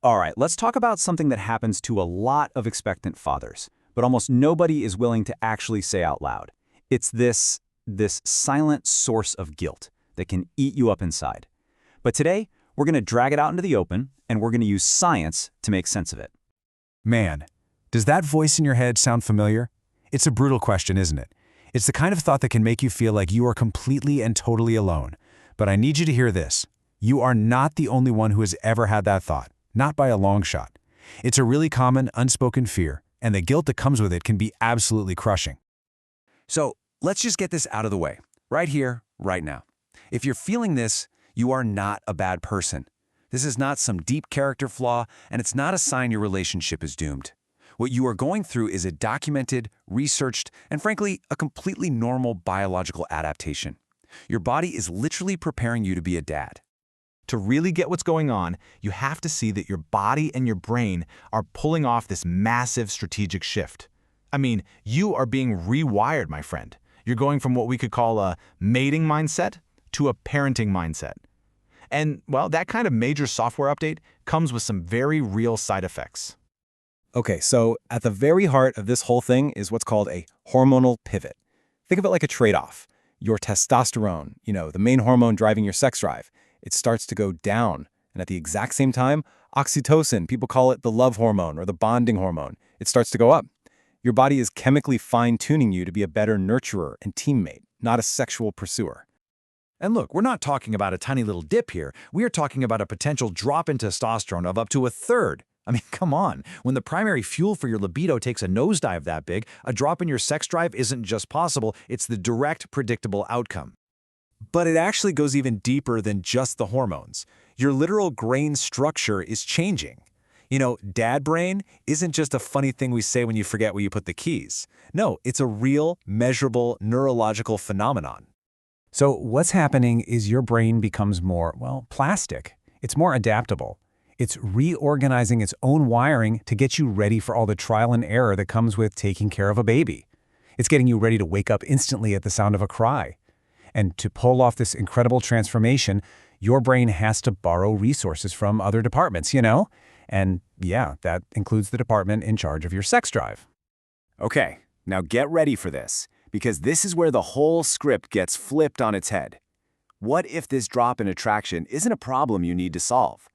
All right, let's talk about something that happens to a lot of expectant fathers, but almost nobody is willing to actually say out loud. It's this silent source of guilt that can eat you up inside. But today, we're going to drag it out into the open, and we're going to use science to make sense of it. Man, does that voice in your head sound familiar? It's a brutal question, isn't it? It's the kind of thought that can make you feel like you are completely and totally alone. But I need you to hear this. You are not the only one who has ever had that thought, not by a long shot. It's a really common, unspoken fear, and the guilt that comes with it can be absolutely crushing. So let's just get this out of the way, right here, right now. If you're feeling this, you are not a bad person. This is not some deep character flaw, and it's not a sign your relationship is doomed. What you are going through is a documented, researched, and frankly, a completely normal biological adaptation. Your body is literally preparing you to be a dad. To really get what's going on, you have to see that your body and your brain are pulling off this massive strategic shift. I mean, you are being rewired, my friend. You're going from what we could call a mating mindset to a parenting mindset. And, well, that kind of major software update comes with some very real side effects. Okay, so at the very heart of this whole thing is what's called a hormonal pivot. Think of it like a trade-off. Your testosterone, the main hormone driving your sex drive, it starts to go down. And at the exact same time, oxytocin, people call it the love hormone or the bonding hormone, it starts to go up. Your body is chemically fine-tuning you to be a better nurturer and teammate, not a sexual pursuer. And look, we're not talking about a tiny little dip here. We are talking about a potential drop in testosterone of up to a third. I mean, come on. When the primary fuel for your libido takes a nosedive that big, a drop in your sex drive isn't just possible, it's the direct, predictable outcome. But it actually goes even deeper than just the hormones. Your literal brain structure is changing. Dad brain isn't just a funny thing we say when you forget where you put the keys. No, it's a real, measurable, neurological phenomenon. So what's happening is your brain becomes more, plastic. It's more adaptable. It's reorganizing its own wiring to get you ready for all the trial and error that comes with taking care of a baby. It's getting you ready to wake up instantly at the sound of a cry. And to pull off this incredible transformation, your brain has to borrow resources from other departments, And yeah, that includes the department in charge of your sex drive. Okay, now get ready for this, because this is where the whole script gets flipped on its head. What if this drop in attraction isn't a problem you need to solve?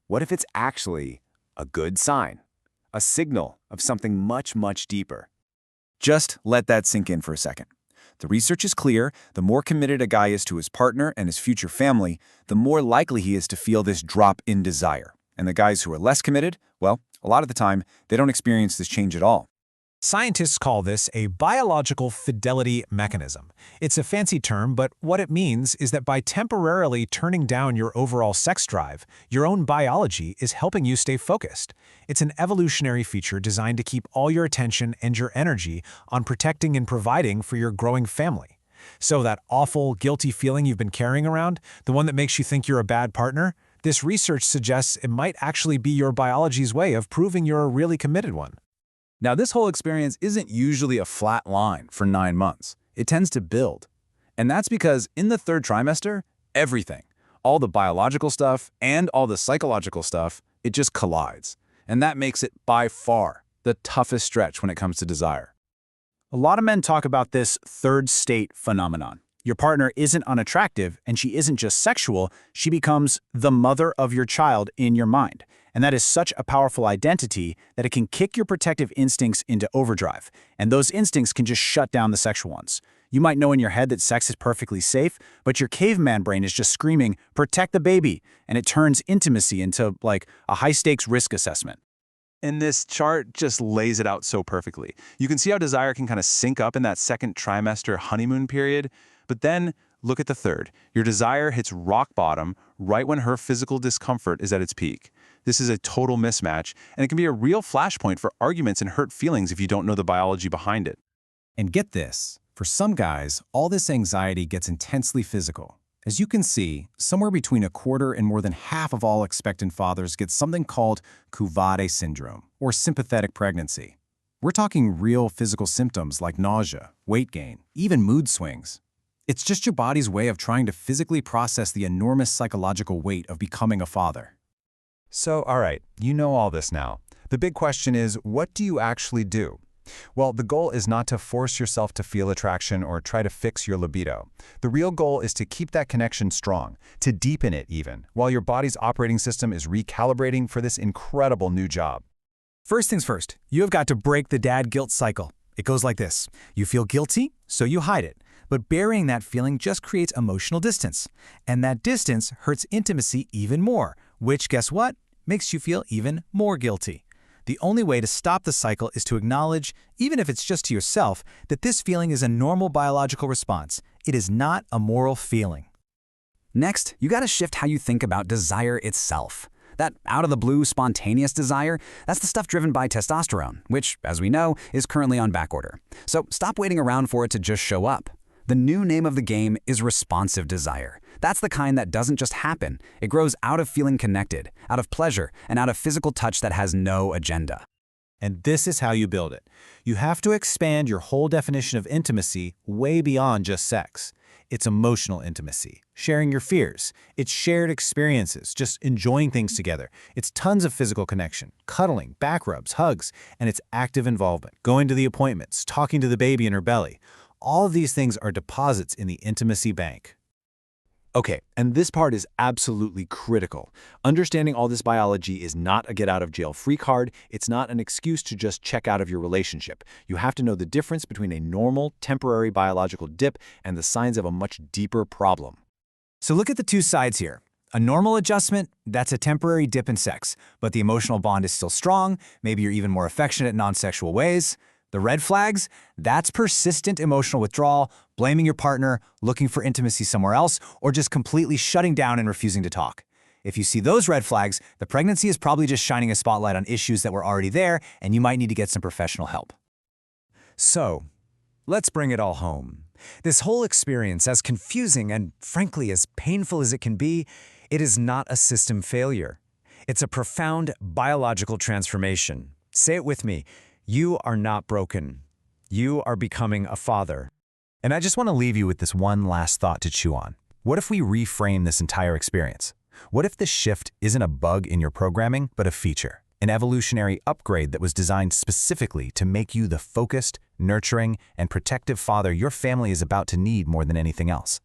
What if it's actually a good sign, a signal of something much, much deeper? Just let that sink in for a second. The research is clear. The more committed a guy is to his partner and his future family, the more likely he is to feel this drop in desire. And the guys who are less committed, well, a lot of the time, they don't experience this change at all. Scientists call this a biological fidelity mechanism. It's a fancy term, but what it means is that by temporarily turning down your overall sex drive, your own biology is helping you stay focused. It's an evolutionary feature designed to keep all your attention and your energy on protecting and providing for your growing family. So that awful, guilty feeling you've been carrying around, the one that makes you think you're a bad partner, this research suggests it might actually be your biology's way of proving you're a really committed one. Now, this whole experience isn't usually a flat line for 9 months. It tends to build. And that's because in the third trimester, everything, all the biological stuff and all the psychological stuff, it just collides. And that makes it by far the toughest stretch when it comes to desire. A lot of men talk about this third state phenomenon. Your partner isn't unattractive and she isn't just sexual, she becomes the mother of your child in your mind. And that is such a powerful identity that it can kick your protective instincts into overdrive. And those instincts can just shut down the sexual ones. You might know in your head that sex is perfectly safe, but your caveman brain is just screaming, protect the baby. And it turns intimacy into like a high-stakes risk assessment. And this chart just lays it out so perfectly. You can see how desire can kind of sync up in that second trimester honeymoon period, but then look at the third. Your desire hits rock bottom right when her physical discomfort is at its peak. This is a total mismatch, and it can be a real flashpoint for arguments and hurt feelings if you don't know the biology behind it. And get this, for some guys, all this anxiety gets intensely physical. As you can see, somewhere between a quarter and more than half of all expectant fathers get something called Cuvade syndrome, or sympathetic pregnancy. We're talking real physical symptoms like nausea, weight gain, even mood swings. It's just your body's way of trying to physically process the enormous psychological weight of becoming a father. So, all right, you know all this now. The big question is, what do you actually do? Well, the goal is not to force yourself to feel attraction or try to fix your libido. The real goal is to keep that connection strong, to deepen it even, while your body's operating system is recalibrating for this incredible new job. First things first, you have got to break the dad guilt cycle. It goes like this. You feel guilty, so you hide it. But burying that feeling just creates emotional distance. And that distance hurts intimacy even more, which, guess what? Makes you feel even more guilty. The only way to stop the cycle is to acknowledge, even if it's just to yourself, that this feeling is a normal biological response. It is not a moral feeling. Next, you gotta shift how you think about desire itself. That out-of-the-blue, spontaneous desire, that's the stuff driven by testosterone, which, as we know, is currently on backorder. So stop waiting around for it to just show up. The new name of the game is responsive desire. That's the kind that doesn't just happen. It grows out of feeling connected, out of pleasure, and out of physical touch that has no agenda. And this is how you build it. You have to expand your whole definition of intimacy way beyond just sex. It's emotional intimacy, sharing your fears. It's shared experiences, just enjoying things together. It's tons of physical connection, cuddling, back rubs, hugs, and it's active involvement, going to the appointments, talking to the baby in her belly. All of these things are deposits in the intimacy bank. Okay, and this part is absolutely critical. Understanding all this biology is not a get-out-of-jail-free card. It's not an excuse to just check out of your relationship. You have to know the difference between a normal, temporary biological dip and the signs of a much deeper problem. So look at the two sides here. A normal adjustment, that's a temporary dip in sex, but the emotional bond is still strong. Maybe you're even more affectionate in non-sexual ways. The red flags, that's persistent emotional withdrawal, blaming your partner, looking for intimacy somewhere else, or just completely shutting down and refusing to talk. If you see those red flags, the pregnancy is probably just shining a spotlight on issues that were already there, and you might need to get some professional help. So, let's bring it all home. This whole experience, as confusing and, frankly, as painful as it can be, it is not a system failure. It's a profound biological transformation. Say it with me. You are not broken. You are becoming a father. And I just want to leave you with this one last thought to chew on. What if we reframe this entire experience? What if the shift isn't a bug in your programming, but a feature? An evolutionary upgrade that was designed specifically to make you the focused, nurturing, and protective father your family is about to need more than anything else.